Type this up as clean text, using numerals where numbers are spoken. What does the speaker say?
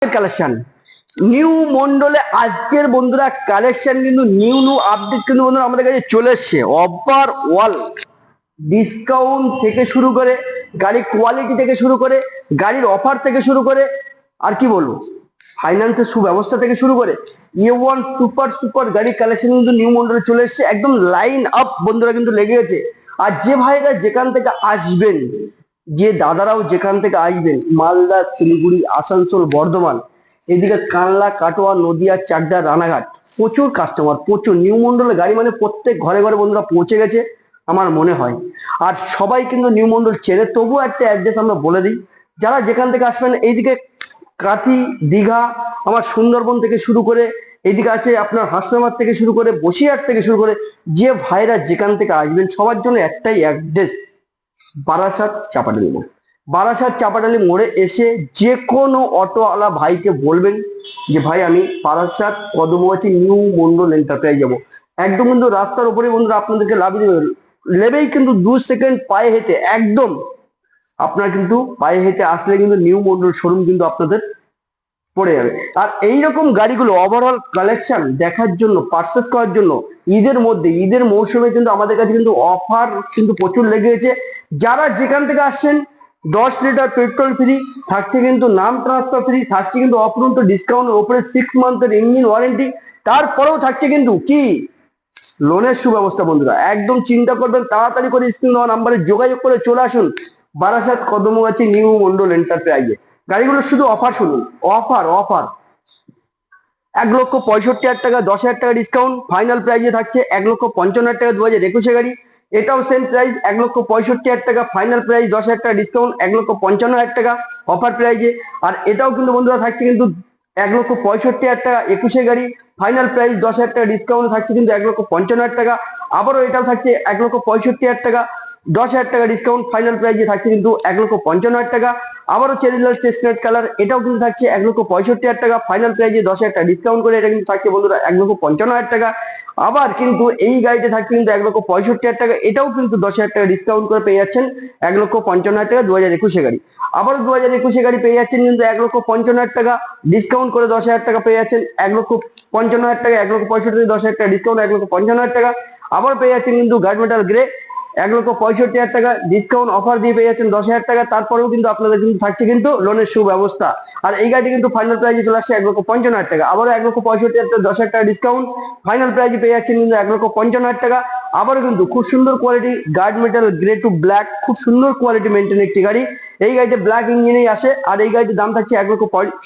Collection new মন্ডলে আজকের বন্ধুরা collection কিন্তু নিউ আপডেট কিন্তু বন্ধুরা আমাদের কাছে চলে এসছে। অফার ওয়াল ডিসকাউন্ট থেকে শুরু করে গাড়ি কোয়ালিটি থেকে শুরু করে গাড়ির অফার থেকে শুরু করে আর কি বলবো ফাইন্যান্সের সুব্যবস্থা থেকে শুরু করে ওয়ান সুপার সুপার গাড়ি কালেকশন কিন্তু নিউ মন্ডলে চলে এসছে। একদম লাইন আপ বন্ধুরা কিন্তু লেগে গেছে। আর যে ভাইরা যেখান থেকে আসবেন, যে দাদারাও যেখান থেকে আসবেন, মালদা, শিলিগুড়ি, আসানসোল, বর্ধমান, এদিকে কানলা, কাটোয়া, নদিয়া, চাকদা, রানাঘাট, প্রচুর কাস্টমার, প্রচুর নিউ মন্ডলের গাড়ি মানে প্রত্যেক ঘরে ঘরে বন্ধুরা পৌঁছে গেছে আমার মনে হয়। আর সবাই কিন্তু নিউ মন্ডল চেনে, তবুও একটা অ্যাড্রেস আমরা বলে দিই। যারা যেখান থেকে আসবেন, এইদিকে কাঁথি, দীঘা, আমার সুন্দরবন থেকে শুরু করে এইদিকে আছে আপনার হাসনাবাদ থেকে শুরু করে বসিরহাট থেকে শুরু করে যে ভাইরা যেখান থেকে আসবেন সবার জন্য একটাই অ্যাড্রেস, বারাসাত চাপাডালি মোড়। বারাসাত চাপাডালি মোড়ে এসে যে কোনো অটোওয়ালা ভাইকে বলবেন যে ভাই আমি বারাসাত কদমগাছি নিউ মন্ডল এন্টারপ্রাইজ যাবো। একদম কিন্তু রাস্তার উপরে বন্ধুরা আপনাদেরকে লাভিয়ে দেবে, লেবেই কিন্তু 2 সেকেন্ড পায়ে হেঁটে একদম আপনার কিন্তু পায়ে হেঁটে আসলে কিন্তু নিউ মন্ডল শোরুম কিন্তু আপনাদের পড়ে যাবে। আর এইরকম গাড়িগুলো ওভারঅল কালেকশন দেখার জন্য, পারচেস করার জন্য ঈদের মধ্যে, ঈদের মৌসুমে কিন্তু আমাদের কাছে কিন্তু অফার কিন্তু প্রচুর লেগে গেছে। যারা যেখান থেকে আসছেন 10 লিটার পেট্রোল ফ্রি থাকছে, কিন্তু নাম ট্রান্সফার ফ্রি থাকছে, কিন্তু অপরন্ত ডিসকাউন্টের ওপরে 6 মান্থের ইঞ্জিন ওয়ারেন্টি, তারপরেও থাকছে কিন্তু কি লোনের সুব্যবস্থা। বন্ধুরা একদম চিন্তা করবেন, তাড়াতাড়ি করে স্ক্রিন দেওয়া নাম্বারে যোগাযোগ করে চলে আসুন বারাসাত কদমগাছি নিউ মন্ডল এন্টারপ্রাইজে। গাড়িগুলো শুধু অফার শুনুন, অফার অফার 1,65,000 টাকা, 10,000 টাকা ডিসকাউন্ট, ফাইনাল প্রাইজে থাকছে 1,55,000 টাকা 2021 গাড়ি। এটাও সেম প্রাইস 1,65,000 টাকা, ফাইনাল প্রাইস 10,000 টাকা ডিসকাউন্ট 1,55,000 টাকা অফার প্রাইজে। আর এটাও কিন্তু বন্ধুরা থাকছে কিন্তু 1,65,000 টাকা 21 গাড়ি, ফাইনাল প্রাইস 10,000 টাকা ডিসকাউন্ট থাকছে কিন্তু 1,55,000 টাকা। আবারও এটাও থাকছে 1,65,000 টাকা, 10,000 টাকা ডিসকাউন্ট, ফাইনাল প্রাইজে থাকছে কিন্তু 1,55,000 টাকা। আবারও চেরি লাল চেস্টনাট কালার, এটাও কিন্তু থাকছে 1,65,000 টাকা, ফাইনাল প্রাইজে 10,000 টাকা ডিসকাউন্ট করে এটা কিন্তু থাকছে বন্ধুরা 1,55,000 টাকা। আবার কিন্তু এই গাড়িতে থাকছে কিন্তু 1,65,000 টাকা, এটাও কিন্তু 10,000 টাকা ডিসকাউন্ট করে পেয়ে যাচ্ছেন 1,55,000 টাকা 2021 গাড়ি। আবার 2021 গাড়ি পেয়ে যাচ্ছেন কিন্তু 1,55,000 টাকা ডিসকাউন্ট করে 10,000 টাকা পেয়ে যাচ্ছেন 1,55,000 টাকা, 1,65,000 10,000 টাকা ডিসকাউন্ট 1,55,000 টাকা। আবার পেয়ে যাচ্ছেন কিন্তু গার্ড মেটাল গ্রে 1,65,000 টাকা ডিসকাউন্ট অফার দিয়ে পেয়ে যাচ্ছেন 10,000 টাকা। তারপরেও কিন্তু আপনাদের কিন্তু থাকছে কিন্তু লোনের সুব্যবস্থা। আর এই গাড়িটি কিন্তু ফাইনাল প্রাইজে চলে আসছে 1,55,000 টাকা, আবারও 1,65,000 টাকা, 10,000 টাকা ডিসকাউন্ট, ফাইনাল প্রাইজে পেয়ে যাচ্ছেন কিন্তু 1,55,000 টাকা। আবারও কিন্তু খুব সুন্দর quality guard metal grey to black, খুব সুন্দর কোয়ালিটি মেনটেন একটি গাড়ি। এই গাড়িতে ব্ল্যাক ইঞ্জিনেই আসে। আর এই গাড়িটির দাম থাকছে